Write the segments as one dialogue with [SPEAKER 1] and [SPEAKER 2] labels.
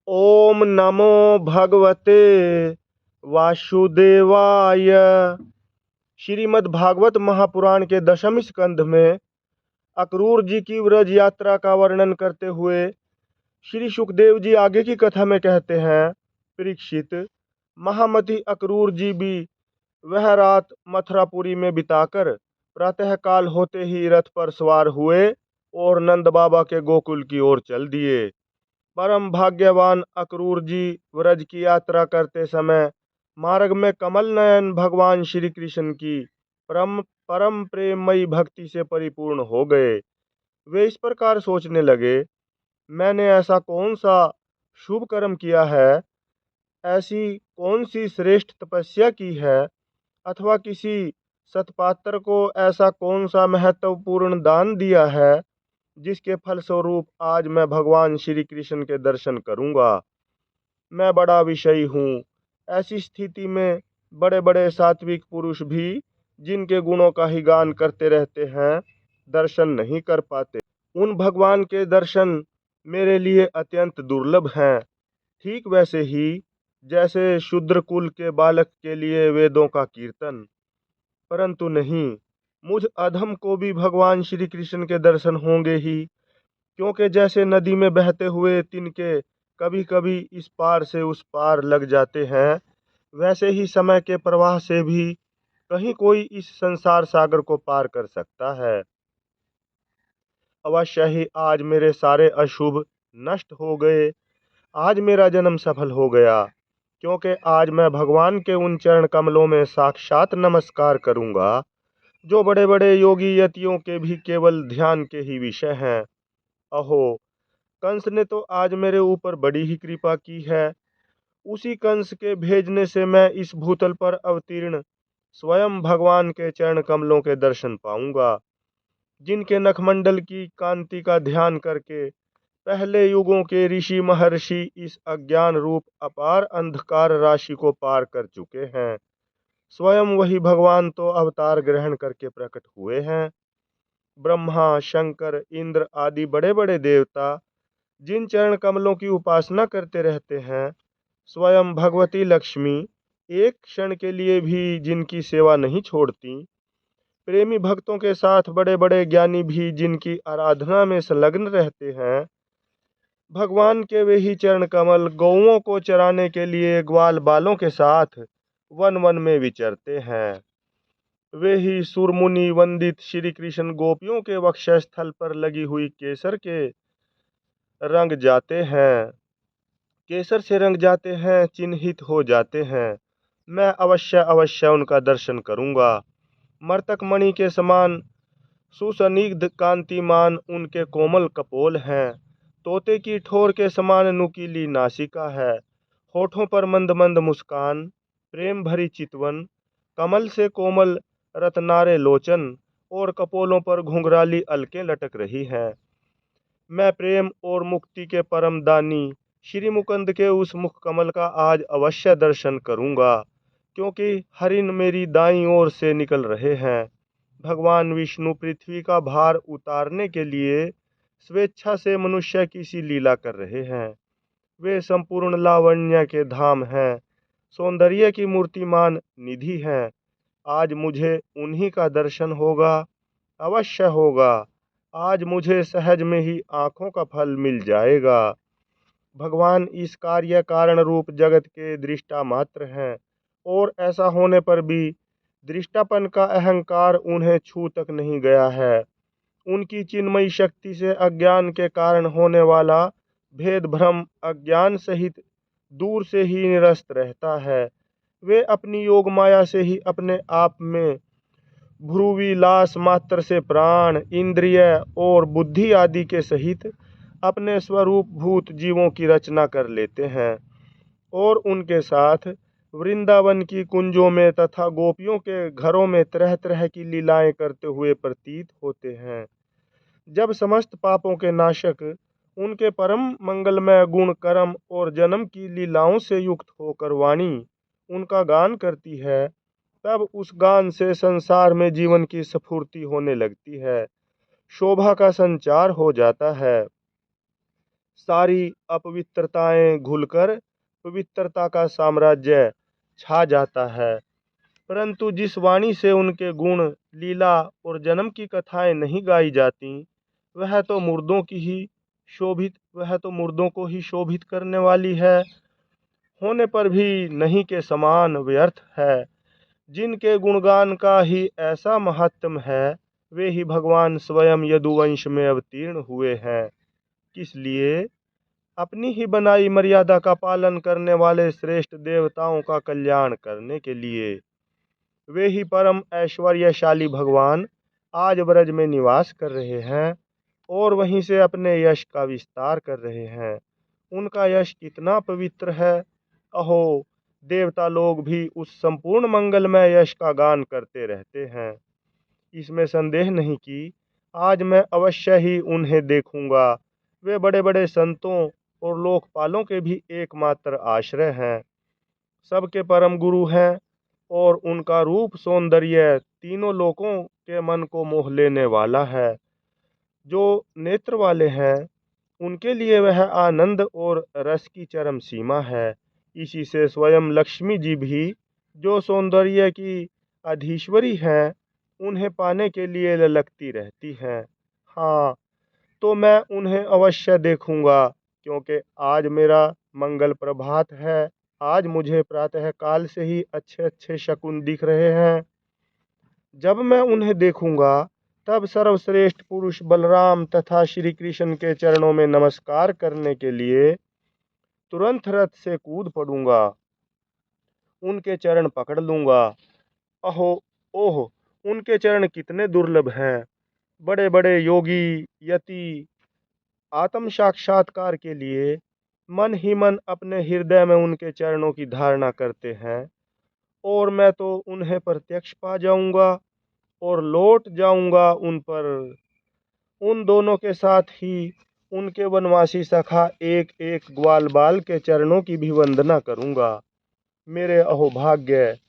[SPEAKER 1] ओम नमो भगवते वासुदेवाय। श्रीमद् भागवत महापुराण के दशम स्कंध में अक्रूर जी की व्रज यात्रा का वर्णन करते हुए श्री सुखदेव जी आगे की कथा में कहते हैं, परीक्षित, महामति अक्रूर जी भी वह रात मथुरापुरी में बिताकर प्रातःकाल होते ही रथ पर सवार हुए और नंद बाबा के गोकुल की ओर चल दिए। परम भाग्यवान अक्रूर जी व्रज की यात्रा करते समय मार्ग में कमल नयन भगवान श्री कृष्ण की परम परम प्रेममयी भक्ति से परिपूर्ण हो गए। वे इस प्रकार सोचने लगे, मैंने ऐसा कौन सा शुभ कर्म किया है, ऐसी कौन सी श्रेष्ठ तपस्या की है, अथवा किसी सत्पात्र को ऐसा कौन सा महत्वपूर्ण दान दिया है जिसके फलस्वरूप आज मैं भगवान श्री कृष्ण के दर्शन करूंगा। मैं बड़ा विषयी हूँ। ऐसी स्थिति में बड़े बड़े सात्विक पुरुष भी जिनके गुणों का ही गान करते रहते हैं, दर्शन नहीं कर पाते। उन भगवान के दर्शन मेरे लिए अत्यंत दुर्लभ हैं। ठीक वैसे ही जैसे शूद्र कुल के बालक के लिए वेदों का कीर्तन। परंतु नहीं, मुझ अधम को भी भगवान श्री कृष्ण के दर्शन होंगे ही, क्योंकि जैसे नदी में बहते हुए तिनके कभी कभी इस पार से उस पार लग जाते हैं, वैसे ही समय के प्रवाह से भी कहीं कोई इस संसार सागर को पार कर सकता है। अवश्य ही आज मेरे सारे अशुभ नष्ट हो गए। आज मेरा जन्म सफल हो गया, क्योंकि आज मैं भगवान के उन चरण कमलों में साक्षात नमस्कार करूंगा जो बड़े बड़े योगी यतियों के भी केवल ध्यान के ही विषय हैं। अहो, कंस ने तो आज मेरे ऊपर बड़ी ही कृपा की है। उसी कंस के भेजने से मैं इस भूतल पर अवतीर्ण स्वयं भगवान के चरण कमलों के दर्शन पाऊंगा, जिनके नखमंडल की कांति का ध्यान करके पहले युगों के ऋषि महर्षि इस अज्ञान रूप अपार अंधकार राशि को पार कर चुके हैं। स्वयं वही भगवान तो अवतार ग्रहण करके प्रकट हुए हैं। ब्रह्मा, शंकर, इंद्र आदि बड़े बड़े देवता जिन चरण कमलों की उपासना करते रहते हैं, स्वयं भगवती लक्ष्मी एक क्षण के लिए भी जिनकी सेवा नहीं छोड़ती, प्रेमी भक्तों के साथ बड़े बड़े ज्ञानी भी जिनकी आराधना में संलग्न रहते हैं, भगवान के वे ही चरण कमल गौओं को चराने के लिए ग्वाल बालों के साथ वन वन में विचरते हैं। वे ही सुरमुनि वंदित श्री कृष्ण गोपियों के वक्षस्थल पर लगी हुई केसर के रंग जाते हैं, केसर से रंग जाते हैं, चिन्हित हो जाते हैं। मैं अवश्य अवश्य उनका दर्शन करूंगा। मर्तक मणि के समान सुसनिग्ध कांतिमान उनके कोमल कपोल हैं। तोते की ठोर के समान नुकीली नासिका है। होठों पर मंद मंद मुस्कान, प्रेम भरी चितवन, कमल से कोमल रत्नारे लोचन और कपोलों पर घुंघराली अलकें लटक रही हैं। मैं प्रेम और मुक्ति के परम दानी श्री मुकुंद के उस मुख कमल का आज अवश्य दर्शन करूंगा, क्योंकि हरिण मेरी दाईं ओर से निकल रहे हैं। भगवान विष्णु पृथ्वी का भार उतारने के लिए स्वेच्छा से मनुष्य की सी लीला कर रहे हैं। वे संपूर्ण लावण्य के धाम हैं, सौंदर्य की मूर्तिमान निधि हैं। आज मुझे उन्हीं का दर्शन होगा, अवश्य होगा। आज मुझे सहज में ही आंखों का फल मिल जाएगा। भगवान इस कार्य कारण रूप जगत के दृष्टा मात्र हैं, और ऐसा होने पर भी दृष्टापन का अहंकार उन्हें छू तक नहीं गया है। उनकी चिन्मयी शक्ति से अज्ञान के कारण होने वाला भेद भ्रम अज्ञान सहित दूर से ही निरस्त रहता है। वे अपनी योग माया से ही अपने आप में भ्रुविलास मात्र से प्राण, इंद्रिय और बुद्धि आदि के सहित अपने स्वरूप भूत जीवों की रचना कर लेते हैं, और उनके साथ वृंदावन की कुंजों में तथा गोपियों के घरों में तरह तरह की लीलाएं करते हुए प्रतीत होते हैं। जब समस्त पापों के नाशक उनके परम मंगलमय गुण कर्म और जन्म की लीलाओं से युक्त होकर वाणी उनका गान करती है, तब उस गान से संसार में जीवन की स्फूर्ति होने लगती है, शोभा का संचार हो जाता है। सारी अपवित्रताएं घुलकर पवित्रता का साम्राज्य छा जाता है। परंतु जिस वाणी से उनके गुण, लीला और जन्म की कथाएं नहीं गाई जाती, वह तो मुर्दों को ही शोभित करने वाली है, होने पर भी नहीं के समान व्यर्थ है। जिनके गुणगान का ही ऐसा महात्म है, वे ही भगवान स्वयं यदुवंश में अवतीर्ण हुए हैं। किस लिए? अपनी ही बनाई मर्यादा का पालन करने वाले श्रेष्ठ देवताओं का कल्याण करने के लिए। वे ही परम ऐश्वर्यशाली भगवान आज ब्रज में निवास कर रहे हैं और वहीं से अपने यश का विस्तार कर रहे हैं। उनका यश कितना पवित्र है। अहो, देवता लोग भी उस संपूर्ण मंगलमय यश का गान करते रहते हैं। इसमें संदेह नहीं कि आज मैं अवश्य ही उन्हें देखूंगा। वे बड़े बड़े संतों और लोकपालों के भी एकमात्र आश्रय हैं, सबके परम गुरु हैं और उनका रूप सौंदर्य तीनों लोकों के मन को मोह लेने वाला है। जो नेत्र वाले हैं, उनके लिए वह आनंद और रस की चरम सीमा है। इसी से स्वयं लक्ष्मी जी भी, जो सौंदर्य की अधीश्वरी हैं, उन्हें पाने के लिए ललकती रहती हैं। हाँ, तो मैं उन्हें अवश्य देखूंगा, क्योंकि आज मेरा मंगल प्रभात है। आज मुझे प्रातः काल से ही अच्छे अच्छे शकुन दिख रहे हैं। जब मैं उन्हें देखूंगा, तब सर्वश्रेष्ठ पुरुष बलराम तथा श्री कृष्ण के चरणों में नमस्कार करने के लिए तुरंत रथ से कूद पड़ूंगा, उनके चरण पकड़ लूंगा। अहो, ओह, उनके चरण कितने दुर्लभ हैं। बड़े बड़े योगी यति आत्म साक्षात्कार के लिए मन ही मन अपने हृदय में उनके चरणों की धारणा करते हैं, और मैं तो उन्हें प्रत्यक्ष पा जाऊंगा और लौट जाऊंगा उन पर। उन दोनों के साथ ही उनके वनवासी सखा एक एक ग्वाल बाल के चरणों की भी वंदना करूंगा। मेरे अहोभाग्य,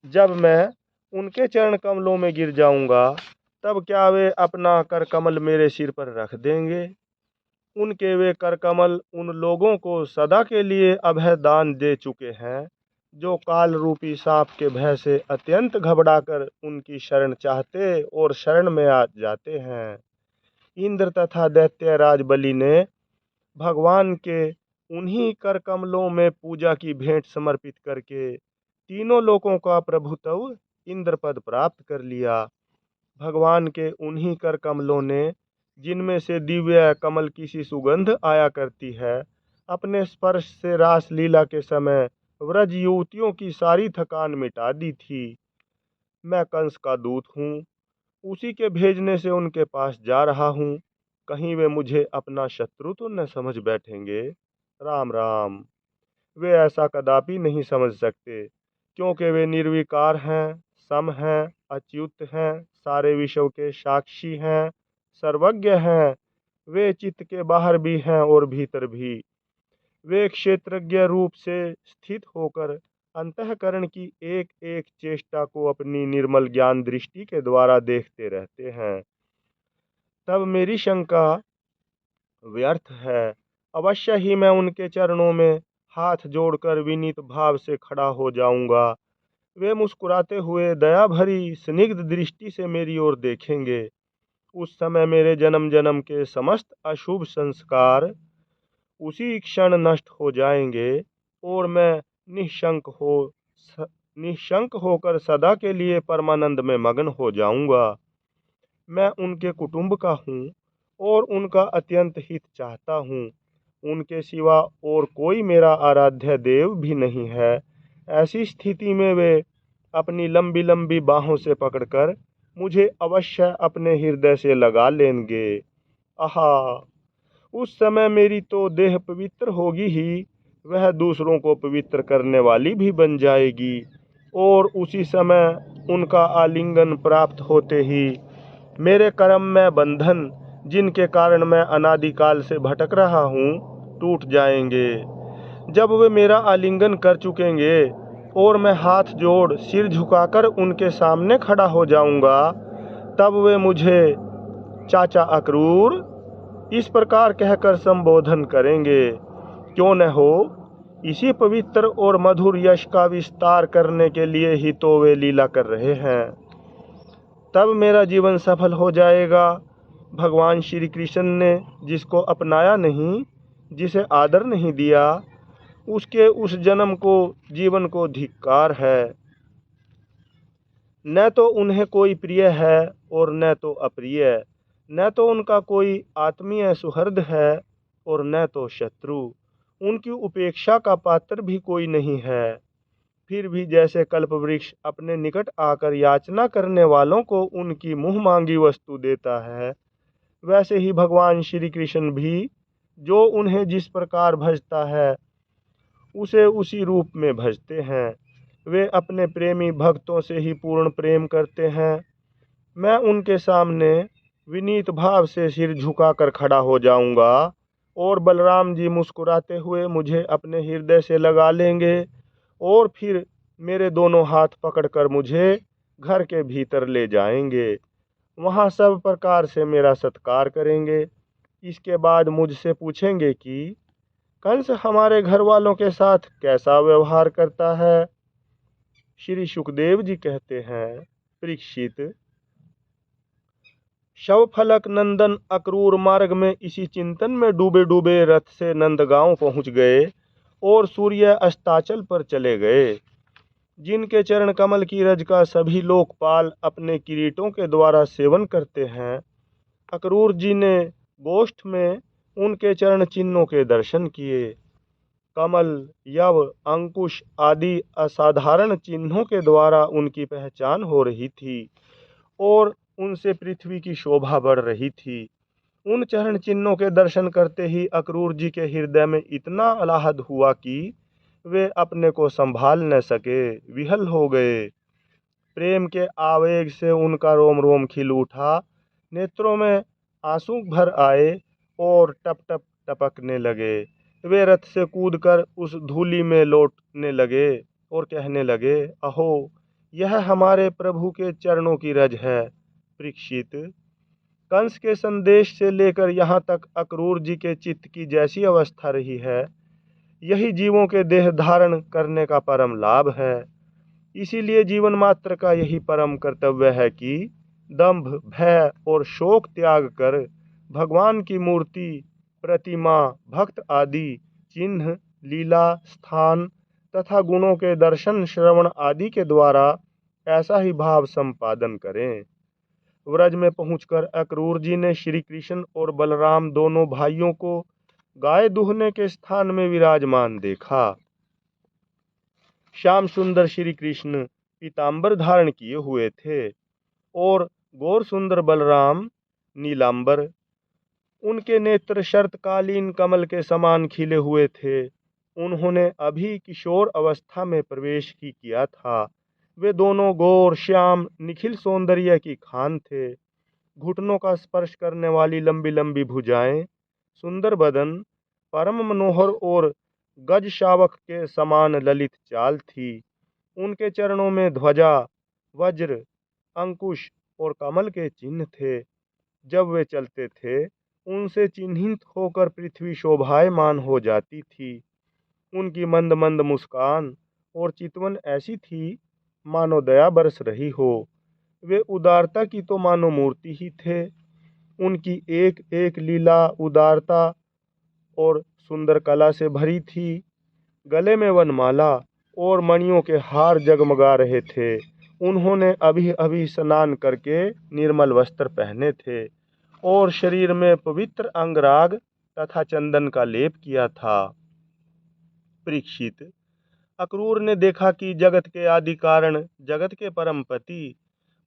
[SPEAKER 1] जब मैं उनके चरण कमलों में गिर जाऊंगा, तब क्या वे अपना कर कमल मेरे सिर पर रख देंगे? उनके वे कर कमल उन लोगों को सदा के लिए अभय दान दे चुके हैं, जो काल रूपी सांप के भय से अत्यंत घबराकर उनकी शरण चाहते और शरण में आ जाते हैं। इंद्र तथा दैत्यराज बलि ने भगवान के उन्हीं कर कमलों में पूजा की भेंट समर्पित करके तीनों लोकों का प्रभुत्व इंद्र पद प्राप्त कर लिया। भगवान के उन्हीं कर कमलों ने, जिनमें से दिव्य कमल की सी सुगंध आया करती है, अपने स्पर्श से रास लीला के समय व्रज युवतियों की सारी थकान मिटा दी थी। मैं कंस का दूत हूँ, उसी के भेजने से उनके पास जा रहा हूँ। कहीं वे मुझे अपना शत्रु तो न समझ बैठेंगे। राम राम। वे ऐसा कदापि नहीं समझ सकते, क्योंकि वे निर्विकार हैं, सम हैं, अच्युत हैं, सारे विश्व के साक्षी हैं, सर्वज्ञ हैं। वे चित्त के बाहर भी हैं और भीतर भी। वे क्षेत्रज्ञ रूप से स्थित होकर अंतःकरण की एक एक चेष्टा को अपनी निर्मल ज्ञान दृष्टि के द्वारा देखते रहते हैं। तब मेरी शंका व्यर्थ है। अवश्य ही मैं उनके चरणों में हाथ जोड़कर विनीत भाव से खड़ा हो जाऊंगा। वे मुस्कुराते हुए दया भरी स्निग्ध दृष्टि से मेरी ओर देखेंगे। उस समय मेरे जन्म जन्म के समस्त अशुभ संस्कार उसी क्षण नष्ट हो जाएंगे और मैं निशंक होकर सदा के लिए परमानंद में मग्न हो जाऊंगा। मैं उनके कुटुंब का हूँ और उनका अत्यंत हित चाहता हूँ। उनके सिवा और कोई मेरा आराध्य देव भी नहीं है। ऐसी स्थिति में वे अपनी लंबी लंबी बाहों से पकड़कर मुझे अवश्य अपने हृदय से लगा लेंगे। आहा, उस समय मेरी तो देह पवित्र होगी ही, वह दूसरों को पवित्र करने वाली भी बन जाएगी। और उसी समय उनका आलिंगन प्राप्त होते ही मेरे कर्म में बंधन, जिनके कारण मैं अनादिकाल से भटक रहा हूँ, टूट जाएंगे। जब वे मेरा आलिंगन कर चुकेंगे और मैं हाथ जोड़ सिर झुकाकर उनके सामने खड़ा हो जाऊंगा, तब वे मुझे चाचा अक्रूर, इस प्रकार कहकर संबोधन करेंगे। क्यों न हो, इसी पवित्र और मधुर यश का विस्तार करने के लिए ही तो वे लीला कर रहे हैं। तब मेरा जीवन सफल हो जाएगा। भगवान श्री कृष्ण ने जिसको अपनाया नहीं, जिसे आदर नहीं दिया, उसके उस जन्म को, जीवन को धिक्कार है। न तो उन्हें कोई प्रिय है और न तो अप्रिय, न तो उनका कोई आत्मीय सुहृद है और न तो शत्रु। उनकी उपेक्षा का पात्र भी कोई नहीं है। फिर भी जैसे कल्पवृक्ष अपने निकट आकर याचना करने वालों को उनकी मुंह मांगी वस्तु देता है, वैसे ही भगवान श्री कृष्ण भी जो उन्हें जिस प्रकार भजता है उसे उसी रूप में भजते हैं। वे अपने प्रेमी भक्तों से ही पूर्ण प्रेम करते हैं। मैं उनके सामने विनीत भाव से सिर झुकाकर खड़ा हो जाऊंगा और बलराम जी मुस्कुराते हुए मुझे अपने हृदय से लगा लेंगे और फिर मेरे दोनों हाथ पकड़कर मुझे घर के भीतर ले जाएंगे। वहाँ सब प्रकार से मेरा सत्कार करेंगे। इसके बाद मुझसे पूछेंगे कि कंस हमारे घर वालों के साथ कैसा व्यवहार करता है। श्री सुखदेव जी कहते हैं, परीक्षित, शवफलक नंदन अक्रूर मार्ग में इसी चिंतन में डूबे डूबे रथ से नंदगांव पहुंच गए और सूर्य अस्ताचल पर चले गए। जिनके चरण कमल की रज का सभी लोकपाल अपने किरीटों के द्वारा सेवन करते हैं, अक्रूर जी ने गोष्ठ में उनके चरण चिन्हों के दर्शन किए। कमल, यव, अंकुश आदि असाधारण चिन्हों के द्वारा उनकी पहचान हो रही थी और उनसे पृथ्वी की शोभा बढ़ रही थी। उन चरण चिन्हों के दर्शन करते ही अक्रूर जी के हृदय में इतना आह्लाद हुआ कि वे अपने को संभाल न सके, विहल हो गए। प्रेम के आवेग से उनका रोम रोम खिल उठा, नेत्रों में आंसू भर आए और टप टप टपकने लगे। वे रथ से कूदकर उस धूलि में लौटने लगे और कहने लगे, अहो, यह हमारे प्रभु के चरणों की रज है। परीक्षित, कंस के संदेश से लेकर यहाँ तक अक्रूर जी के चित्त की जैसी अवस्था रही है, यही जीवों के देह धारण करने का परम लाभ है। इसीलिए जीवन मात्र का यही परम कर्तव्य है कि दंभ, भय और शोक त्याग कर भगवान की मूर्ति, प्रतिमा, भक्त आदि चिन्ह, लीला, स्थान तथा गुणों के दर्शन, श्रवण आदि के द्वारा ऐसा ही भाव संपादन करें। व्रज में पहुंचकर अक्रूर जी ने श्री कृष्ण और बलराम दोनों भाइयों को गाय दूहने के स्थान में विराजमान देखा। श्याम सुंदर श्री कृष्ण पीतांबर धारण किए हुए थे और गौर सुंदर बलराम नीलांबर। उनके नेत्र शरतकालीन कमल के समान खिले हुए थे। उन्होंने अभी किशोर अवस्था में प्रवेश ही किया था। वे दोनों गौर श्याम निखिल सौंदर्य की खान थे। घुटनों का स्पर्श करने वाली लंबी लंबी भुजाएं, सुंदर बदन, परम मनोहर और गज शावक के समान ललित चाल थी। उनके चरणों में ध्वजा, वज्र, अंकुश और कमल के चिन्ह थे। जब वे चलते थे, उनसे चिन्हित होकर पृथ्वी शोभायमान हो जाती थी। उनकी मंद मंद मुस्कान और चितवन ऐसी थी मानो दया बरस रही हो। वे उदारता की तो मानो मूर्ति ही थे। उनकी एक एक लीला उदारता और सुंदर कला से भरी थी। गले में वनमाला और मणियों के हार जगमगा रहे थे। उन्होंने अभी अभी स्नान करके निर्मल वस्त्र पहने थे और शरीर में पवित्र अंगराग तथा चंदन का लेप किया था। परीक्षित, अक्रूर ने देखा कि जगत के आदि कारण, जगत के परमपति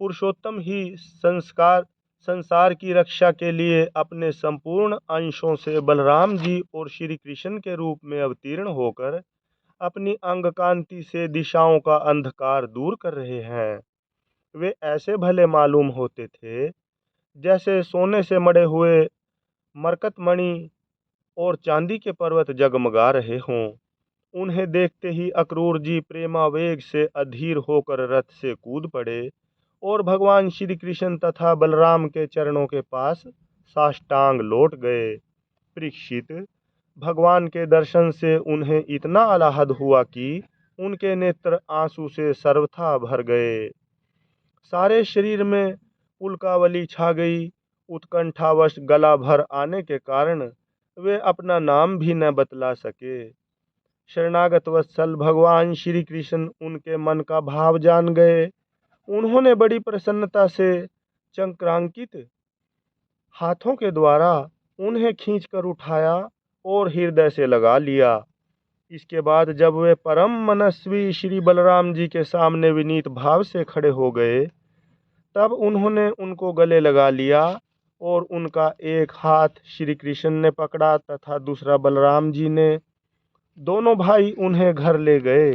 [SPEAKER 1] पुरुषोत्तम ही संसार की रक्षा के लिए अपने संपूर्ण अंशों से बलराम जी और श्री कृष्ण के रूप में अवतीर्ण होकर अपनी अंग कांति से दिशाओं का अंधकार दूर कर रहे हैं। वे ऐसे भले मालूम होते थे जैसे सोने से मढ़े हुए मरकतमणि और चांदी के पर्वत जगमगा रहे हों। उन्हें देखते ही अक्रूर जी प्रेमावेग से अधीर होकर रथ से कूद पड़े और भगवान श्री कृष्ण तथा बलराम के चरणों के पास साष्टांग लौट गए। परीक्षित, भगवान के दर्शन से उन्हें इतना आह्लाद हुआ कि उनके नेत्र आंसू से सर्वथा भर गए। सारे शरीर में पुलकावली छा गई। उत्कंठावश गला भर आने के कारण वे अपना नाम भी न बतला सके। शरणागत वत्सल भगवान श्री कृष्ण उनके मन का भाव जान गए। उन्होंने बड़ी प्रसन्नता से चक्रांकित हाथों के द्वारा उन्हें खींचकर उठाया और हृदय से लगा लिया। इसके बाद जब वे परम मनस्वी श्री बलराम जी के सामने विनीत भाव से खड़े हो गए, तब उन्होंने उनको गले लगा लिया और उनका एक हाथ श्री कृष्ण ने पकड़ा तथा दूसरा बलराम जी ने। दोनों भाई उन्हें घर ले गए।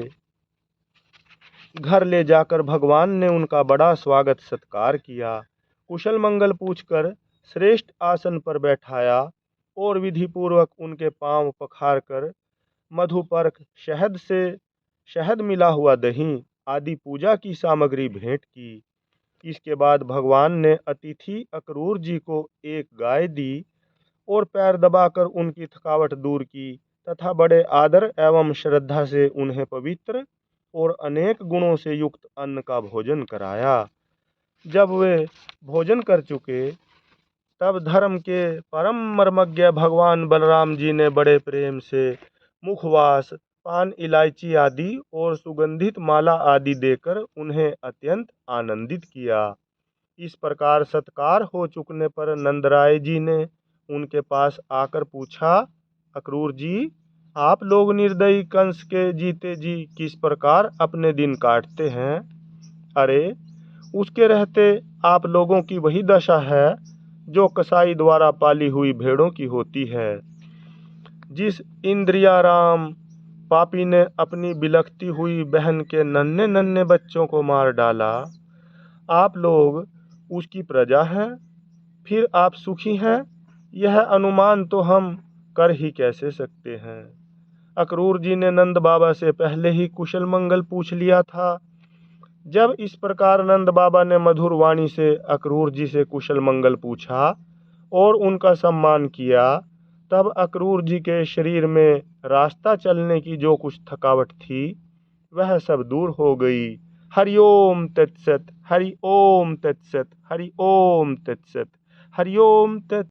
[SPEAKER 1] घर ले जाकर भगवान ने उनका बड़ा स्वागत सत्कार किया, कुशल मंगल पूछकर श्रेष्ठ आसन पर बैठाया और विधि पूर्वक उनके पांव पखार कर मधुपर्क, शहद मिला हुआ दही आदि पूजा की सामग्री भेंट की। इसके बाद भगवान ने अतिथि अक्रूर जी को एक गाय दी और पैर दबाकर उनकी थकावट दूर की तथा बड़े आदर एवं श्रद्धा से उन्हें पवित्र और अनेक गुणों से युक्त अन्न का भोजन कराया। जब वे भोजन कर चुके, तब धर्म के परम मर्मज्ञ भगवान बलराम जी ने बड़े प्रेम से मुखवास, पान, इलायची आदि और सुगंधित माला आदि देकर उन्हें अत्यंत आनंदित किया। इस प्रकार सत्कार हो चुकने पर नंदराय जी ने उनके पास आकर पूछा, अक्रूर जी, आप लोग निर्दयी कंस के जीते जी किस प्रकार अपने दिन काटते हैं? अरे, उसके रहते आप लोगों की वही दशा है जो कसाई द्वारा पाली हुई भेड़ों की होती है। जिस इंद्रियाराम पापी ने अपनी बिलखती हुई बहन के नन्हे नन्हे बच्चों को मार डाला, आप लोग उसकी प्रजा हैं, फिर आप सुखी हैं, यह अनुमान तो हम कर ही कैसे सकते हैं। अक्रूर जी ने नंद बाबा से पहले ही कुशल मंगल पूछ लिया था। जब इस प्रकार नंद बाबा ने मधुर वाणी से अक्रूर जी से कुशल मंगल पूछा और उनका सम्मान किया, तब अक्रूर जी के शरीर में रास्ता चलने की जो कुछ थकावट थी, वह सब दूर हो गई। हरि ओम तत्सत, हरि ओम तत्सत, हरि ओम तत्सत, हरि ओम तत्